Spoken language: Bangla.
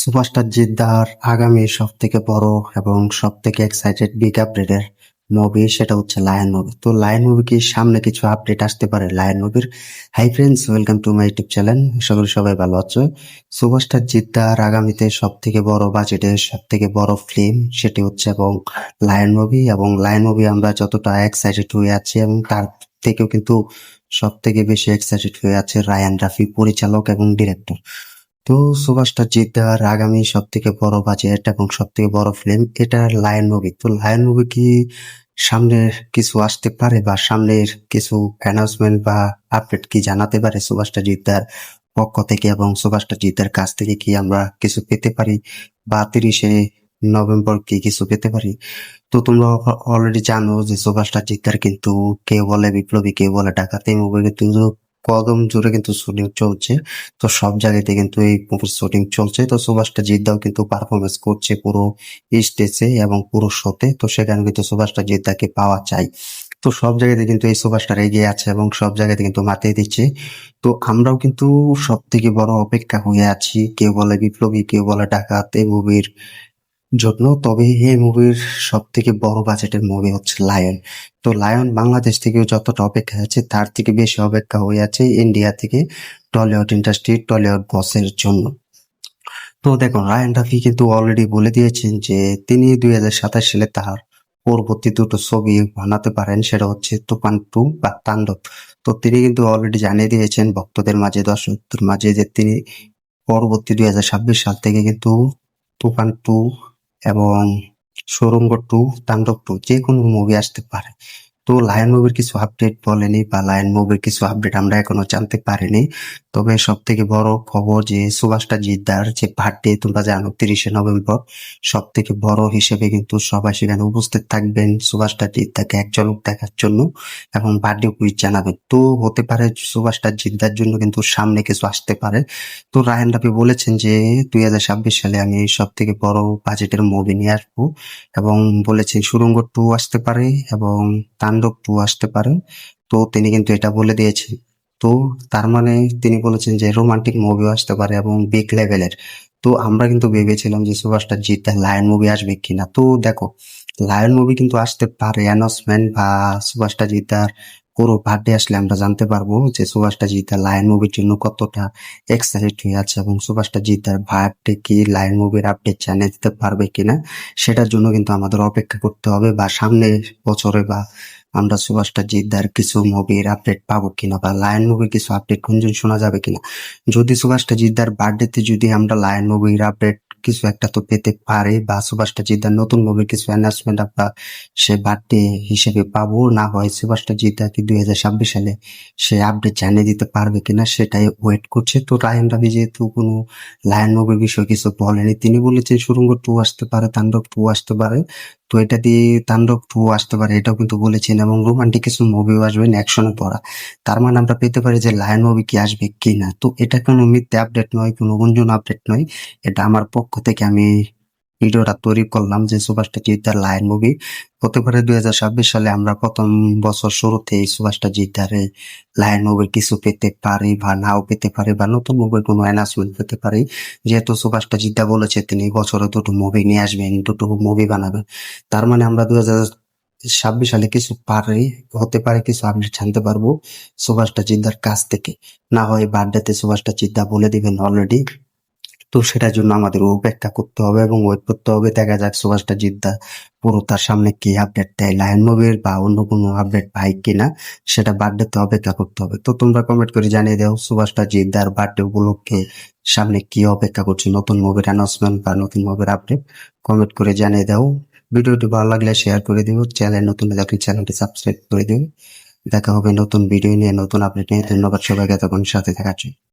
সুপারস্টার জিদ্দার আগামী সব থেকে বড় এবং সব থেকে এক্সাইটেড বিগ আপডেটের মুভি সেটা হচ্ছে লায়ন মুভি। তো লায়ন মুভি কি সামনে কিছু আপডেট আসতে পারে লায়ন মুভির? Hi friends, welcome to my YouTube channel. আশা করি সবাই ভালো আছো। সুপারস্টার জিদ্দার আগামীতে সব থেকে বড় বাজেটের সব থেকে বড় ফিল্ম সেটি হচ্ছে এবং লায়ন মুভি। এবং লায়ন মুভি আমরা যতটা এক্সাইটেড হয়ে আছি এবং তার থেকেও কিন্তু সব থেকে বেশি এক্সাইটেড হয়ে আছে রায়ান রাফি পরিচালক এবং ডিরেক্টর। তো সুপারস্টার জিদ্দার আগামী সব থেকে বড় বাজেট এবং সব থেকে বড় ফিল্ম এটা লায়ন মুভি। তো লায়ন মুভি কি সামনে কিছু আসতে পারে বা সামনের কিছু অ্যানাউন্সমেন্ট বা আপডেট কি জানাতে পারে সুপারস্টার জিদ্দার পক্ষ থেকে এবং সুপারস্টার জিদ্দার কাছ থেকে কি আমরা কিছু পেতে পারি বা 30শে নভেম্বর কি কিছু পেতে পারি? তো তোমরা অলরেডি জানো যে সুপারস্টার জিদ্দার কিন্তু কেউ বলে বিপ্লবী, কেউ বলে ডাকাতি মুভি কিন্তু কদম জুড়ে কিন্তু শুটিং চলছে। তো সব জায়গাতে কিন্তু এই মুভির শুটিং চলছে। তো সুপারস্টার জিদ্দাও কিন্তু পারফরমেন্স করছে পুরো স্টেজে এবং পুরো শোতে। তো সেখানে কিন্তু সুপারস্টার জিদ্দাকে পাওয়া যায়। তো সব জায়গাতে কিন্তু এই সুপারস্টার এগিয়ে আছে এবং সব জায়গাতে কিন্তু মাতিয়ে দিচ্ছে। তো আমরাও কিন্তু সব থেকে বড় অপেক্ষা হয়ে আছি, কেউ বলে বিপ্লবী, কেউ বলে ডাকাত এই মুভির জন্য। তবে এই মুভির সব থেকে বড় বাজেটের মুভি হচ্ছে লায়ন। তো লায়ন বাংলাদেশ থেকেও যতটা অপেক্ষা আছে তার থেকে বেশি অপেক্ষা হয়ে আছে ইন্ডিয়া থেকে টলিউড ইন্ডাস্ট্রি, টলিউড বসের জন্য। তো দেখুন, রায়ান রাফি কিন্তু অলরেডি বলে দিয়েছেন যে তিনি 2027 সালে তার পরবর্তী দুটো ছবি বানাতে পারেন, সেটা হচ্ছে তুফান 2 বা তাণ্ডব। তো তিনি কিন্তু অলরেডি জানিয়ে দিয়েছেন ভক্তদের মাঝে, দর্শকদের মাঝে যে তিনি পরবর্তী 2026 সাল থেকে কিন্তু তুফান 2 এবং সুড়ঙ্গ 2, তাণ্ডব 2 যে কোনো মুভি আসতে পারে। তো লায়ন মুভির কিছু আপডেট বলেনি বা লায়ন মুভির কিছু আপডেট আমরা এখনো জানতে পারিনি। তবে সব থেকে বড় খবর যে সুপারস্টার জিদ্দার যে বার্থডে তোমরা জানো 30শে নভেম্বর, সব থেকে বড় হিসেবে কিন্তু সবাই সেখানে উপস্থিত থাকবেন সুপারস্টার জিদ্দাকে এক ঝলক দেখার জন্য এবং বার্থডে উইশ জানাবেন। তো হতে পারে সুপারস্টার জিদ্দার জন্য কিন্তু সামনে কিছু আসতে পারে। তো রায়ান রাফি বলেছেন যে 2026 সালে আমি সব থেকে বড় বাজেটের মুভি নিয়ে আসবো এবং বলেছেন সুড়ঙ্গ 2 আসতে পারে এবং তাণ্ডব 2 আসতে পারে। তো তিনি কিন্তু এটা বলে দিয়েছেন। তো তার মানে তিনি বলেছেন যে রোমান্টিক মুভিও আসতে পারে এবং বিগ লেভেলের। তো আমরা কিন্তু ভেবেছিলাম যে সুপারস্টার জিদ্দার লায়ন মুভি আসবে কিনা। তো দেখো, লায়ন মুভি কিন্তু আসতে পারে। অ্যানাউন্সমেন্ট বা সুপারস্টার জিদ্দার পুরো বার্থডে আসলে আমরা জানতে পারবো যে সুপারস্টার জিদ্দার লায়ন মুভির জন্য কতটা এক্সাইটেড হয়ে আছে এবং সুপারস্টার জিদ্দার বার্থডে কি লায়ন মুভির আপডেট জানিয়ে দিতে পারবে কিনা, সেটার জন্য কিন্তু আমাদের অপেক্ষা করতে হবে। বা সামনের বছরে বা আমরা সুপারস্টার জিদ্দার কিছু মুভির আপডেট পাবো কিনা বা লায়ন মুভির কিছু আপডেট গুঞ্জন শোনা যাবে কিনা। যদি সুপারস্টার জিদ্দার বার্থডেতে যদি আমরা লায়ন মুভির আপডেট কিছু একটা তো পেতে পারে বা সুপারস্টার জিদ্দার নতুন মুভির কিছু অ্যানাউন্সমেন্ট আমরা সে বার্থডে হিসেবে পাবো, না হয় সুপারস্টার জিদ্দা কি 2026 সালে সে আপডেট জানিয়ে দিতে পারবে কিনা সেটাই ওয়েট করছে। তো রায়ান রাফি যেহেতু কোনো লায়ন মুভির বিষয়ে কিছু বলেনি, তিনি বলেছেন সুড়ঙ্গ 2 আসতে পারে, তাণ্ডব 2 আসতে পারে। তো এটা দিয়ে তাণ্ডব 2 আসতে পারে এটাও কিন্তু বলেছেন এবং রোমান্টিক কিছু মুভিও আসবে অ্যাকশনে পড়া। তার মানে আমরা পেতে পারি যে লায়ন মুভি কি আসবে কিনা। তো এটা কোনো মিথ্যে আপডেট নয়, কোনো গুঞ্জন আপডেট নয়। এটা আমার পক্ষ থেকে আমি ভিডিওটা তৈরি করলাম যে সুপারস্টার জিদ্দার লায়ন মুভি হতে পারে 2026 সালে। আমরা প্রথম বছর শুরুতে এই সুপারস্টার জিদ্দার লায়ন মুভির কিছু পেতে পারি বা নাও পেতে পারি বা নতুন মুভির কোনো অ্যানাউন্সমেন্ট পেতে পারি। যেহেতু সুপারস্টার জিদ্দা বলেছে তিনি বছরে দুটো মুভি নিয়ে আসবেন, দুটো মুভি বানাবেন। তার মানে আমরা 2026 সালে কিছু হতে পারে কিছু আপডেট জানতে পারবো সুপারস্টার জিদ্দার কাছ থেকে। না হয় বার্থডেতে সুপারস্টার জিদ্দা বলে দিবেন অলরেডি। তো সেটার জন্য আমাদের অপেক্ষা করতে হবে এবং ওয়েট করতে হবে। দেখা যাক সুপারস্টার জিদ্দা পুরো তার সামনে কি আপডেট দেয়, লায়ন মুভির বা অন্য কোনো আপডেট পাই কিনা, সেটা বার্থডেতে অপেক্ষা করতে হবে। তো তোমরা কমেন্ট করে জানিয়ে দাও সুপারস্টার জিদ্দার বার্থডে উপলক্ষে সামনে কি অপেক্ষা করছে, নতুন মুভির অ্যানাউন্সমেন্ট বা নতুন মুভির আপডেট কমেন্ট করে জানিয়ে দাও। ভিডিওটি ভালো লাগলে শেয়ার করে দিও, চ্যানেল নতুন থাকলে চ্যানেলটি সাবস্ক্রাইব করে দিও। দেখা হবে নতুন ভিডিও নিয়ে, নতুন আপডেট নিয়ে। ধন্যবাদ সবাইকে এতক্ষণ সাথে থাকার জন্য।